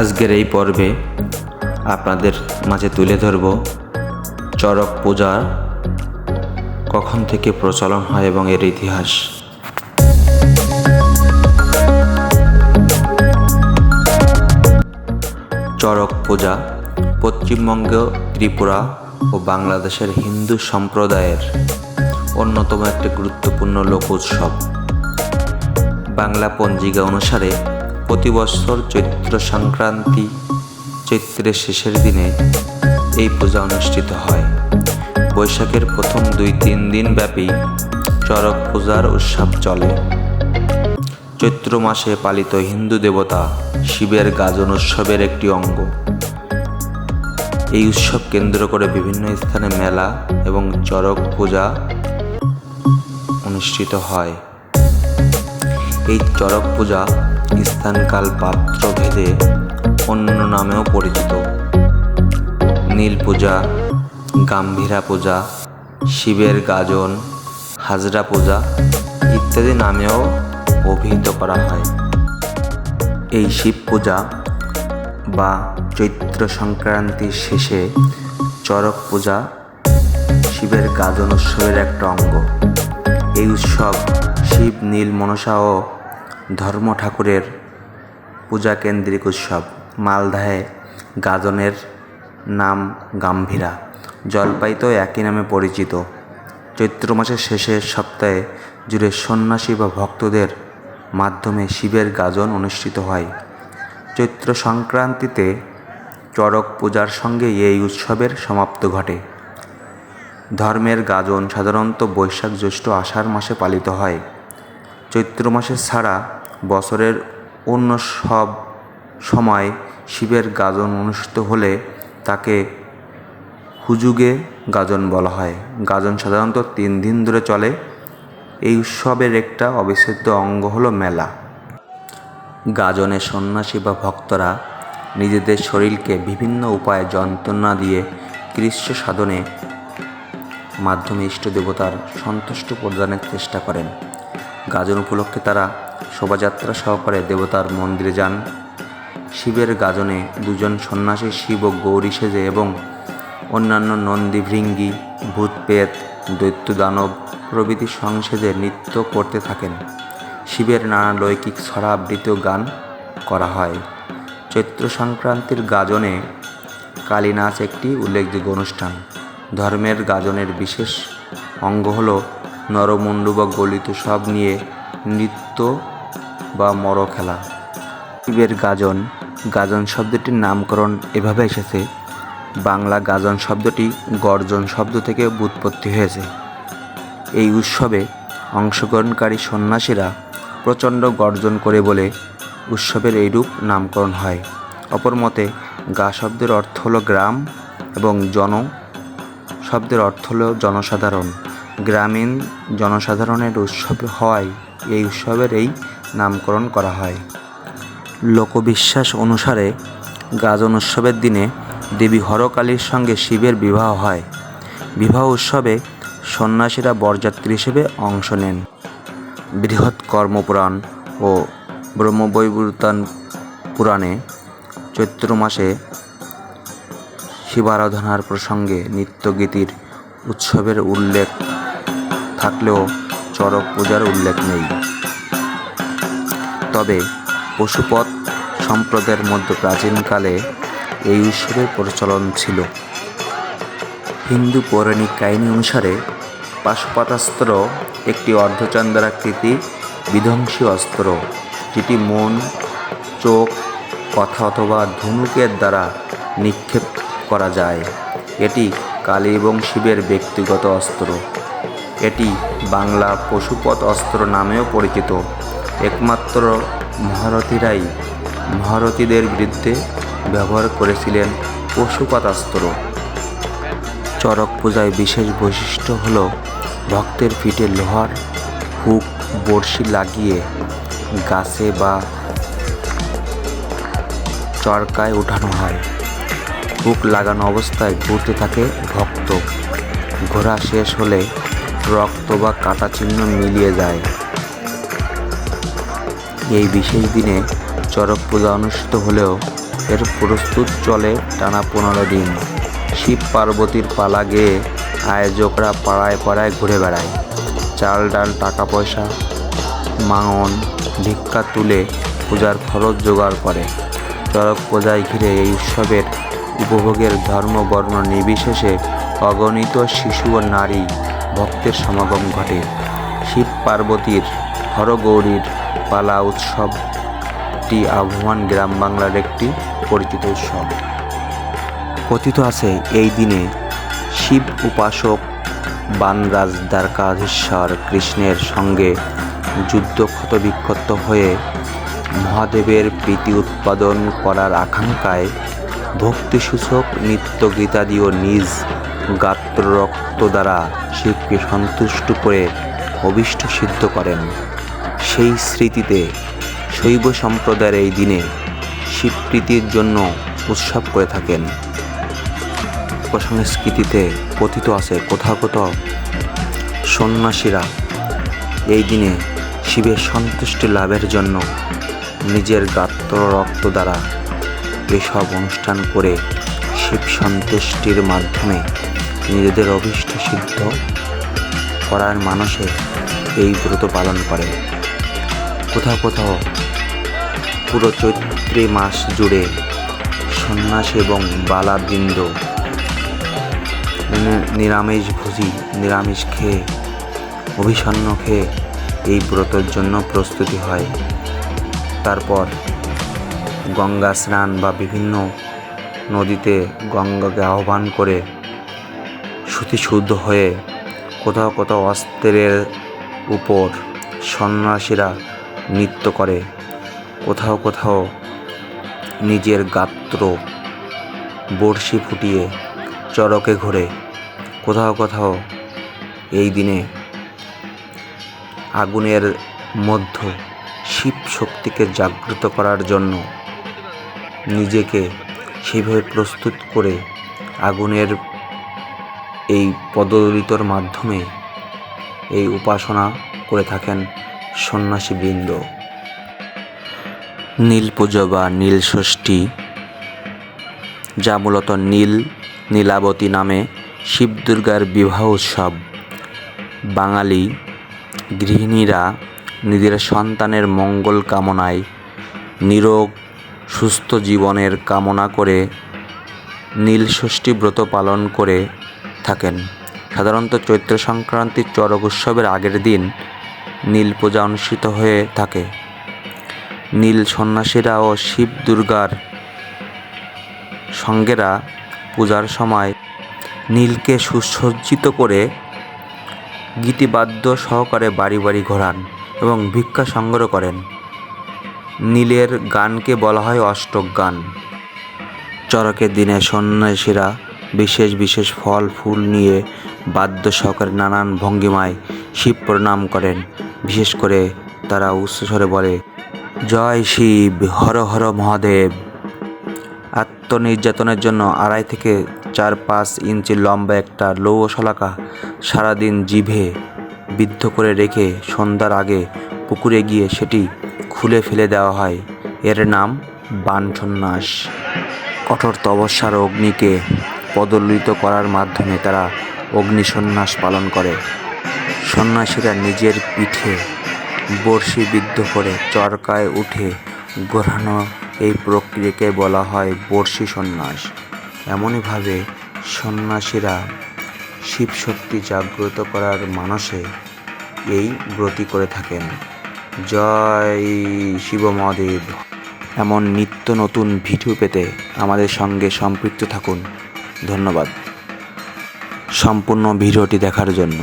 আজকের এই পর্বে আপনাদের মাঝে তুলে ধরব চড়ক পূজা কখন থেকে প্রচলন হয় এবং এর ইতিহাস। চড়ক পূজা পশ্চিমবঙ্গ, ত্রিপুরা ও বাংলাদেশের হিন্দু সম্প্রদায়ের অন্যতম একটি গুরুত্বপূর্ণ লোক উৎসব। বাংলা পঞ্জিকা অনুসারে প্রতি বছর চৈত্র সংক্রান্তি চৈত্রের শেষের দিনে এই পূজা অনুষ্ঠিত হয়। বৈশাখের প্রথম 2-3 দিন ব্যাপী চড়ক পূজার উৎসব চলে। চৈত্র মাসে পালিত হিন্দু দেবতা শিবের গাজন উৎসবের একটি অঙ্গ। এই উৎসব কেন্দ্র করে বিভিন্ন স্থানে মেলা এবং চড়ক পূজা অনুষ্ঠিত হয়। এই চড়ক পূজা স্থানকাল পাত্র ভেদে অন্য নামেও পরিচিত। নীল পূজা, গাম্ভীরা পূজা, শিবের গাজন, হাজরা পূজা ইত্যাদি নামেও অভিহিত করা হয়। এই শিব পূজা বা চৈত্র সংক্রান্তির শেষে চড়ক পূজা শিবের গাজন উৎসবের একটা অঙ্গ। এই উৎসব শিব, নীল, মনসা ও ধর্ম ঠাকুরের পূজা কেন্দ্রিক উৎসব। মালদায় গাজনের নাম গাম্ভীরা, জলপাইতেও একই নামে পরিচিত। চৈত্র মাসের শেষের সপ্তাহে জুড়ে সন্ন্যাসী বা ভক্তদের মাধ্যমে শিবের গাজন অনুষ্ঠিত হয়। চৈত্র সংক্রান্তিতে চড়ক পূজার সঙ্গে এই উৎসবের সমাপ্তি ঘটে। ধর্মের গাজন সাধারণত বৈশাখ, জ্যৈষ্ঠ, আষাঢ় মাসে পালিত হয়। চৈত্র মাসে ছাড়া বছরের অন্য সব সময় শিবের গাজন অনুষ্ঠিত হলে তাকে হুজুগে গাজন বলা হয়। গাজন সাধারণত 3 দিন ধরে চলে। এই উৎসবের একটা অবিচ্ছেদ্য অঙ্গ হলো মেলা। গাজনে সন্ন্যাসী বা ভক্তরা নিজেদের শরীরকে বিভিন্ন উপায়ে যন্ত্রণা দিয়ে কৃচ্ছ সাধনের মাধ্যমে ইষ্ট দেবতার সন্তুষ্ট প্রদানের চেষ্টা করেন। গাজন উপলক্ষে তারা শোভাযাত্রা সহকারে দেবতার মন্দিরে যান। শিবের গাজনে 2জন সন্ন্যাসী শিব ও গৌরী সেজে এবং অন্যান্য নন্দী, ভৃঙ্গি, ভূত, প্রেত, দৈত্য, দানব প্রভৃতি সংসেজে নৃত্য করতে থাকেন। শিবের নানা লৌকিক ছড়া আবৃত্তি ও গান করা হয়। চৈত্র সংক্রান্তির গাজনে কালী নাচ একটি উল্লেখযোগ্য অনুষ্ঠান। ধর্মের গাজনের বিশেষ অঙ্গ হল নরমুণ্ড বা গলিত সব নিয়ে নৃত্য বা মর খেলা। শিবের গাজন, গাজন শব্দটির নামকরণ এভাবে এসেছে। বাংলা গাজন শব্দটি গর্জন শব্দ থেকে ব্যুৎপত্তি হয়েছে। এই উৎসবে অংশগ্রহণকারী সন্ন্যাসীরা প্রচণ্ড গর্জন করে বলে উৎসবের এইরূপ নামকরণ হয়। অপর মতে গা শব্দের অর্থ হল গ্রাম এবং জন শব্দের অর্থ হল জনসাধারণ। গ্রামীণ জনসাধারণের উৎসব হওয়ায় এই উৎসবের এই নামকরণ করা হয়। লোকবিশ্বাস অনুসারে গাজন উৎসবের দিনে দেবী হরকালীর সঙ্গে শিবের বিবাহ হয়। বিবাহ উৎসবে সন্ন্যাসীরা বরযাত্রী হিসেবে অংশ নেন। বৃহৎ কর্মপুরাণ ও ব্রহ্মবৈবর্তন পুরাণে চৈত্র মাসে শিবারাধনার প্রসঙ্গে নৃত্যগীতির উৎসবের উল্লেখ থাকলেও চড়ক পূজার উল্লেখ নেই। তবে পশুপত সম্প্রদায়ের মধ্যে প্রাচীনকালে এই উৎসবের প্রচলন ছিল। হিন্দু পৌরাণিক কাহিনী অনুসারে পাশুপতাস্ত্র একটি অর্ধচন্দ্রাকৃতি বিধ্বংসী অস্ত্র, যেটি মন, চোখ, কথা অথবা ধনুকের দ্বারা নিক্ষেপ করা যায়। এটি কালী এবং শিবের ব্যক্তিগত অস্ত্র। এটি বাংলা পশুপত অস্ত্র নামেও পরিচিত। একমাত্র মহারথীরাই মহারথীদের বিরুদ্ধে ব্যবহার করেছিলেন পশুপতাস্ত্র। চড়ক পূজায় বিশেষ বৈশিষ্ট্য হল ভক্তের পিঠে লোহার হুক, বড়শি লাগিয়ে গাছে বা চরকায় উঠানো হয়। হুক লাগানো অবস্থায় ঘুরতে থাকে ভক্ত। ঘোরা শেষ হলে রক্ত বা কাটা চিহ্ন মিলিয়ে যায়। এই বিশেষ দিনে চড়ক পূজা অনুষ্ঠিত হলেও এর প্রস্তুত চলে টানা 15 দিন। শিব পার্বতীর পালা গেয়ে আয়োজকরা পাড়ায় পাড়ায় ঘুরে বেড়ায়। চাল ডাল টাকা পয়সা মাঙন ভিক্ষা তুলে পূজার খরচ জোগাড় করে। চড়ক পূজায় ঘিরে এই উৎসবের উপভোগের ধর্ম বর্ণ নির্বিশেষে অগণিত শিশু ও নারী ভক্তের সমাগম ঘটে। শিব পার্বতীর হরগৌরীর পালা উৎসবটি আবহমান গ্রাম বাংলার একটি পরিচিত উৎসব। কথিত আছে এই দিনে শিব উপাসক বানরাজ দ্বারকাধীশ্বর কৃষ্ণের সঙ্গে যুদ্ধ ক্ষতবিক্ষত হয়ে মহাদেবের প্রীতি উৎপাদন করার আকাঙ্ক্ষায় ভক্তিসূচক নৃত্য গীতাদি ও নিজ গাত্র রক্ত দ্বারা শিবকে সন্তুষ্ট করে অভীষ্ট সিদ্ধ করেন। সেই স্মৃতিতে শৈব সম্প্রদায়ের এই দিনে শিবপ্রীতির জন্য উৎসব করে থাকেন। সংস্কৃতিতে কথিত আছে কোথাও কোথাও সন্ন্যাসীরা এই দিনে শিবের সন্তুষ্টি লাভের জন্য নিজের গাত্র রক্ত দ্বারা এসব অনুষ্ঠান করে শিব সন্তুষ্টির মাধ্যমে নিজেদের অভীষ্ট সিদ্ধ করার মানসে এই ব্রত পালন করে। কোথাও কোথাও পুরো চৈত্রী মাস জুড়ে সন্ন্যাসী এবং বালাবৃন্দ নিরামিষ খেয়ে অভিসন্ন খেয়ে এই ব্রতের জন্য প্রস্তুতি হয়। তারপর গঙ্গা স্নান বা বিভিন্ন নদীতে গঙ্গাকে আহ্বান করে শুদ্ধ হয়ে কোথাও কোথাও অস্ত্রের উপর সন্ন্যাসীরা নৃত্য করে। কোথাও কোথাও নিজের গাত্র বড়শি ফুটিয়ে চরকে ঘোরে। কোথাও কোথাও এই দিনে আগুনের মধ্য শিব শক্তিকে জাগ্রত করার জন্য নিজেকে সেইভাবে প্রস্তুত করে আগুনের এই পদদলিতর মাধ্যমে এই উপাসনা করে থাকেন সন্ন্যাসীবৃন্দ। নীল পুজো বা নীল ষষ্ঠী, যা মূলত নীলাবতী নামে শিব দুর্গার বিবাহ উৎসব। বাঙালি গৃহিণীরা নিজের সন্তানের মঙ্গল কামনায় নিরোগ সুস্থ জীবনের কামনা করে নীল ষষ্ঠী ব্রত পালন করে থাকেন। সাধারণত চৈত্র সংক্রান্তির চড়ক উৎসবের আগের দিন নীল পূজা অনুষ্ঠিত হয়ে থাকে। নীল সন্ন্যাসীরা ও শিব দুর্গার সঙ্গেরা পূজার সময় নীলকে সুসজ্জিত করে গীতিবাদ্য সহকারে বাড়ি বাড়ি ঘোরান এবং ভিক্ষা সংগ্রহ করেন। নীলের গানকে বলা হয় অষ্টক গান। চড়কের দিনে সন্ন্যাসীরা বিশেষ বিশেষ ফল ফুল নিয়ে বাদ্য সহকারে নানান ভঙ্গিমায় শিব প্রণাম করেন। বিশেষ করে তারা উচ্চস্বরে বলে, জয় শিব, হর হর মহাদেব। আত্মনির্যাতনের জন্য 2.5 থেকে 4-5 ইঞ্চি লম্বা একটা লৌহ শলাকা সারাদিন জিভে বিদ্ধ করে রেখে সন্ধ্যার আগে পুকুরে গিয়ে সেটি খুলে ফেলে দেওয়া হয়। এর নাম বান সন্ন্যাস। কঠোর তপস্যার অগ্নিকে পদদলিত করার মাধ্যমে তারা অগ্নি সন্ন্যাস পালন করে। সন্ন্যাসীরা নিজের পিঠে বড়শি বিদ্ধ করে চরকায় উঠে ঘোরানো এই প্রক্রিয়াকে বলা হয় বড়শি সন্ন্যাস। এমনইভাবে সন্ন্যাসীরা শিব শক্তি জাগ্রত করার মানসে এই ব্রতী করে থাকেন। জয় শিব মহাদেব। এমন নিত্য নতুন ভিডিও পেতে আমাদের সঙ্গে সম্পৃক্ত থাকুন। ধন্যবাদ সম্পূর্ণ ভিডিওটি দেখার জন্য।